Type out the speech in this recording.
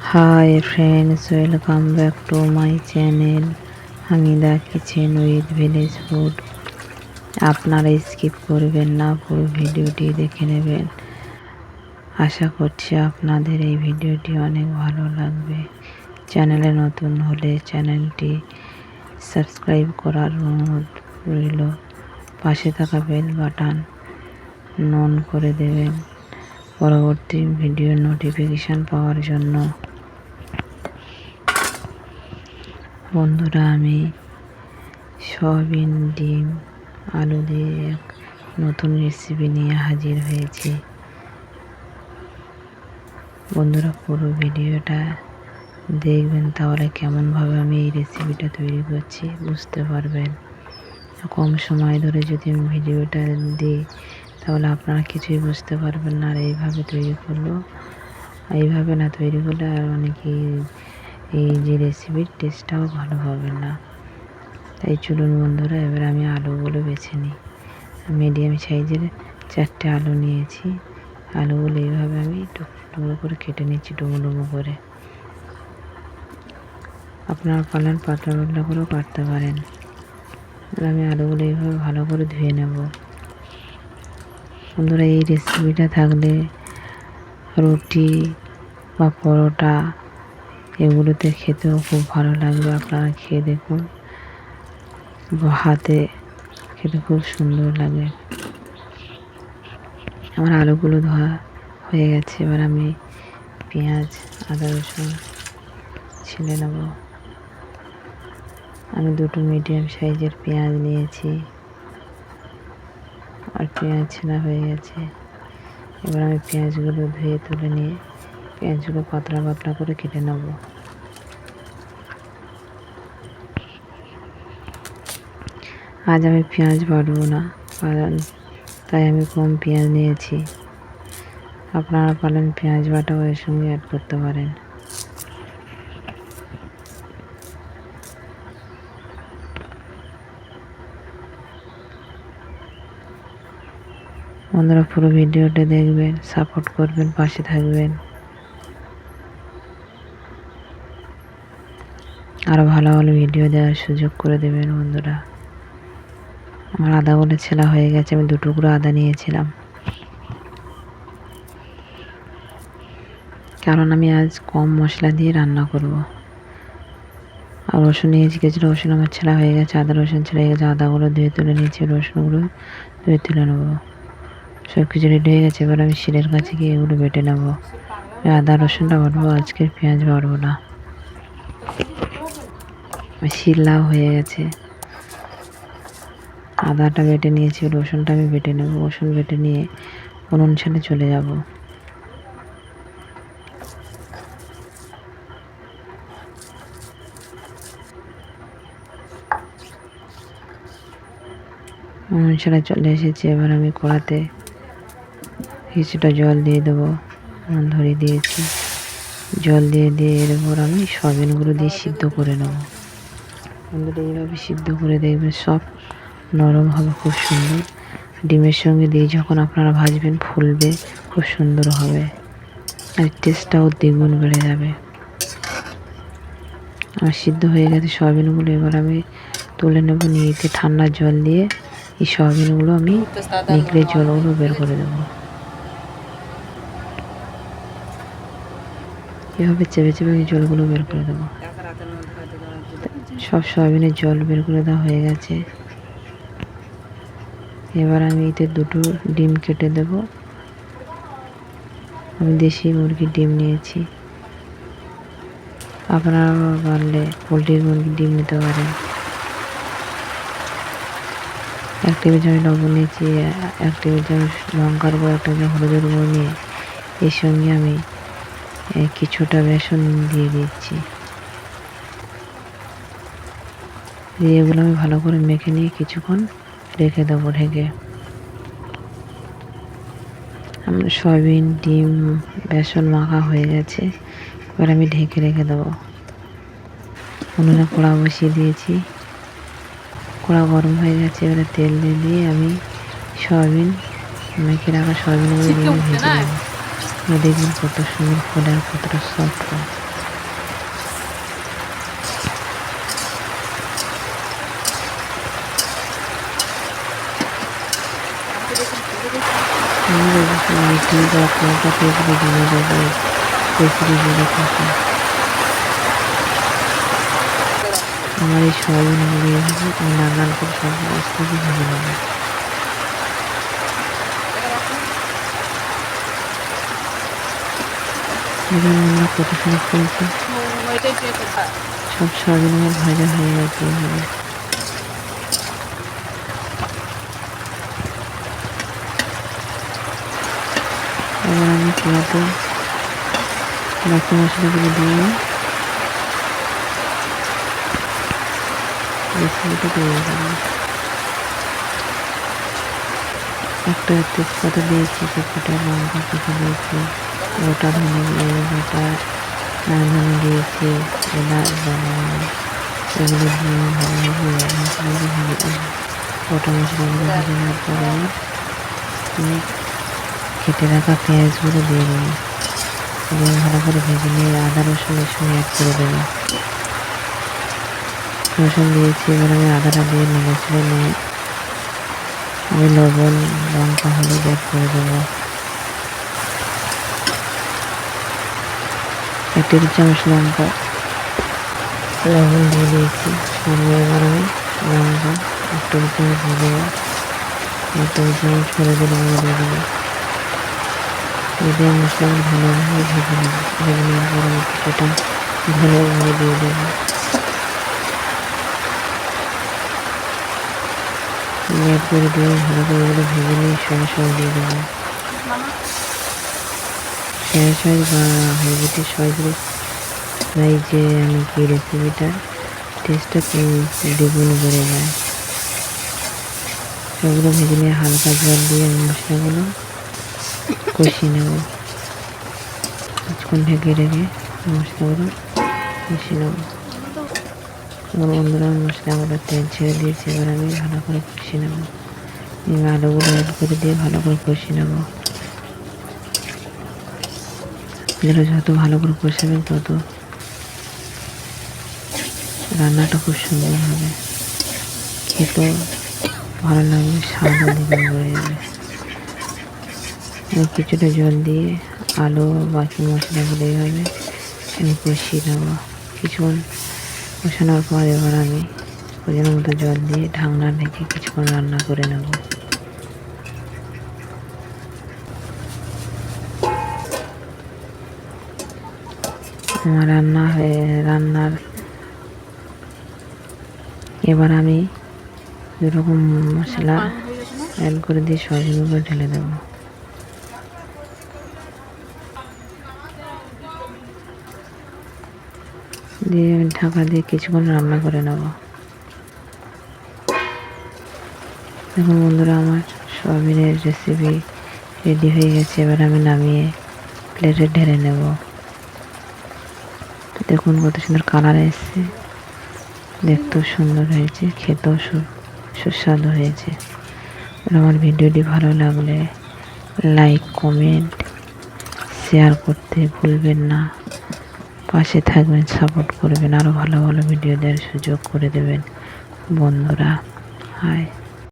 Hi friends, welcome back to my channel Hamida kitchen with village food. আপনারা skip করবেন না, পুরো ভিডিওটি দেখে নেবেন। আশা করছি আপনাদের এই ভিডিওটি অনেক ভালো লাগবে। চ্যানেলে নতুন হলে চ্যানেলটি সাবস্ক্রাইব করার অনুরোধ রইল। পাশে থাকা বেল বাটন অন করে দেবেন পরবর্তী ভিডিওর নোটিফিকেশন পাওয়ার জন্য। বন্ধুরা, আমি সয়াবিন, ডিম, আলু দিয়ে এক নতুন রেসিপি নিয়ে হাজির হয়েছি। বন্ধুরা, পুরো ভিডিওটা দেখবেন, তাহলে কেমনভাবে আমি এই রেসিপিটা তৈরি করছি বুঝতে পারবেন। কম সময় ধরে যদি আমি ভিডিওটা দিই তাহলে আপনারা কিছুই বুঝতে পারবেন না। আর এইভাবে তৈরি করলেও, এইভাবে না তৈরি করলে আর অনেকেই এই যে রেসিপির টেস্টটাও ভালো হবে না। তাই চলুন বন্ধুরা, এবার আমি আলুগুলো বেছে নিই। মিডিয়াম সাইজের 4টে আলু নিয়েছি। আলুগুলো এইভাবে আমি টুকরো করে কেটে নিচ্ছি, ডুমো করে। আপনারা পারলেন পাতলা পাতলা করেও কাটতে পারেন। আমি আলুগুলো এইভাবে ভালো করে ধুয়ে নেব। বন্ধুরা, এই রেসিপিটা থাকলে রুটি বা পরোটা এগুলোতে খেতেও খুব ভালো লাগবে। আপনারা খেয়ে দেখুন, হাতে খেতে খুব সুন্দর লাগে। আমার আলুগুলো ধোয়া হয়ে গেছে। এবার আমি পেঁয়াজ, আদা, রসুন ছিলে নেব। আমি 2টো মিডিয়াম সাইজের পেঁয়াজ নিয়েছি আর পেঁয়াজ ছেঁড়া হয়ে গেছে। এবার আমি পেঁয়াজগুলো ধুয়ে তুলে নিয়ে পেঁয়াজগুলো পাতলা পাতলা করে কেটে নেব। আজ আমি পেঁয়াজ বাটবো না, তাই আমি কম পেঁয়াজ নিয়েছি। আপনারা পারেন পেঁয়াজ বাটাও এর সঙ্গে অ্যাড করতে পারেন। বন্ধুরা, পুরো ভিডিওটা দেখবেন, সাপোর্ট করবেন, পাশে থাকবেন। আরও ভালো ভালো ভিডিও দেওয়ার সুযোগ করে দেবেন বন্ধুরা। আমার আদাগুলো ছেলা হয়ে গেছে। আমি 2 টুকরো আদা নিয়েছিলাম, কারণ আমি আজ কম মশলা দিয়ে রান্না করব। আর রসুন নিয়েছি কিছু, রসুন আমার ছেলা হয়ে গেছে। আদা রসুন ছেড়ে গেছে। আদাগুলো ধুয়ে তুলে নিয়েছি, রসুনগুলো ধুয়ে তুলে নেবো। সব কিছু রেডি হয়ে গেছে। এবার আমি শিলের কাছে গিয়ে এগুলো বেটে নেব। আদা রসুনটা বাটবো, আজকের পেঁয়াজ বাটবো না। শিলটাও হয়ে গেছে। আদাটা বেটে নিয়েছি, রসুনটা আমি বেটে নেব। রসুন বেটে নিয়ে উনুন ছেড়ে চলে যাব। উনুন ছেড়ে চলে এসেছি। এবার আমি কড়াতে কিছুটা জল দিয়ে দেবো। ধরে দিয়েছি, জল দিয়ে এর উপর আমি সয়াবিনগুলো দিয়ে সিদ্ধ করে নেব। বন্ধুরা, এইভাবে সিদ্ধ করে দেখবেন সব নরম হবে, খুব সুন্দর। ডিমের সঙ্গে দিয়ে যখন আপনারা ভাজবেন ফুলবে, খুব সুন্দর হবে আর টেস্টটাও দ্বিগুণ বেড়ে যাবে। আমার সিদ্ধ হয়ে গেছে সয়াবিনগুলো। এবার আমি তুলে নেব। নিয়ে ঠান্ডা জল দিয়ে এই সয়াবিনগুলো আমি নিগড়ে জলগুলো বের করে দেবো। এভাবে চেপে চেপে আমি জলগুলো বের করে দেবো। সব সয়াবিনের জল বের করে দেওয়া হয়ে গেছে। এবার আমি এতে 2টো ডিম কেটে দেব। আমি দেশি মুরগির ডিম নিয়েছি। আপনারা পারলে পোলট্রির মুরগির ডিম নিতে পারেন। 1 টেবিল চামচ লবণ নিয়েছি, 1 টেবিল চামচ লঙ্কার গুঁড়ো, 1 টেবিল হলুদের গুঁড়ো নিয়ে এর সঙ্গে আমি কিছুটা বেসন দিয়ে দিচ্ছি। দিয়ে এগুলো আমি ভালো করে মেখে নিয়ে কিছুক্ষণ রেখে দেবো ঢেকে। আমার সয়াবিন, ডিম, বেসন মাখা হয়ে গেছে। এবার আমি ঢেকে রেখে দেবো। উনুনে কড়া বসিয়ে দিয়েছি। কড়া গরম হয়ে গেছে। এবারে তেল দিয়ে আমি সয়াবিন মেখে রাখা সয়াবিনগুলো দিয়ে ভেজে নেব। দেখবেন কত সুন্দর ফোলে আর কতটা সফট হয়। মেথি বা লঙ্কা পেঁপড়ে দিয়ে দেবো রেসিপিগুলো থাকে। আমার এই সয়াবিনগুলো আমি লাল করে সব আস্তে ভেজে নেবো। দেখুন বন্ধুরা কত সুন্দর ফুলছে। সব সয়াবিন আমার ভাজা হয়ে গেছে এইভাবে। এবার আমি কড়াতে বাকি মশলাগুলো দিয়ে রেসিপিটা তৈরি করবো। একটা তেজপাতা দিয়েছি, তেজপাতা লঙ্কা কেটে দিয়েছি, গোটা ধনে গোটা ধনে দিয়েছি, এলাচ এগুলো দিয়ে ভালোভাবে মশলাগুলো ভেজে গোটা মশলাগুলো ভেজে নেওয়ার পরে আমি কেটে রাখা পেঁয়াজগুলো দিয়ে দেবো। দিয়ে ভালো করে ভেজে নিয়ে আদা রসুনের সঙ্গে অ্যাড করে দেবো। রসুন দিয়েছি, এবার আমি আদাটা দিয়ে নেড়ে ছেড়ে নিয়ে আমি লবণ লঙ্কা হলুদ অ্যাড করে দেবো। 1 টেবিল চামচ লঙ্কা লবণ দিয়ে দিয়েছি। সঙ্গে এবার আমি লঙ্কা 1 টেবিল চামচ দিয়ে দেবো। 1 টেবিল চামচ হলুদের গুঁড়ো দিয়ে দেবো। দিয়ে মশলাগুলো ভালোভাবে ভেজে নেবো। ভেজে নেওয়ার পর আমি কিছুটা ধনে গুঁড়ো দিয়ে দেবো। অ্যাড করে দিয়ে ভালো করে এগুলো ভেজে নিয়ে সয়া সস দিয়ে দেবো। সয়া সস বা হাইব্রিডের সসগুলো তাই যে আমি কি রেসিপিটার টেস্টটা দ্বিগুণ বেড়ে যায়। সবগুলো ভেজে নিয়ে হালকা জল দিয়ে মশলাগুলো কষিয়ে নেব। কিছুক্ষণ ঢেকে রেখে মশলাগুলো কষিয়ে নেব। বন্ধুরা মশলাগুলো তেল ছেড়ে দিয়েছি, এবার আমি ভালো করে কষিয়ে নেব। আলুগুলো অ্যাড করে দিয়ে ভালো করে কষিয়ে নেব। এগুলো যত ভালো করে কষাবেন তত রান্নাটা খুব সুন্দর হবে, খেতেও ভালো লাগবে, স্বাদও দ্বিগুণ বেড়ে যাবে। কিছুটা জল দিয়ে আলু বাকি মশলাগুলো এইভাবে আমি কষিয়ে নেবো। কিছুক্ষণ কষানোর পর এবার আমি প্রয়োজন মতো জল দিয়ে ঢাকনা ঢেকে কিছুক্ষণ রান্না করে নেব। আমার রান্নার এবার আমি 2 রকম মশলা অ্যাড করে দিয়ে সয়াবিন উপরে ঢেলে দেবো। দিয়ে ঢাকা দিয়ে কিছুক্ষণ রান্না করে নেব। দেখুন বন্ধুরা আমার সয়াবিনের রেসিপি রেডি হয়ে গেছে। এবার আমি নামিয়ে প্লেটে ঢেলে নেব। দেখুন কত সুন্দর কালার এসছে, দেখতেও সুন্দর হয়েছে, খেতেও সুস্বাদু হয়েছে। আমার ভিডিওটি ভালো লাগলে লাইক কমেন্ট শেয়ার করতে ভুলবেন না। পাশে থাকবেন, সাপোর্ট করবেন, আরও ভালো ভালো ভিডিও দেওয়ার সুযোগ করে দেবেন বন্ধুরা। হাই।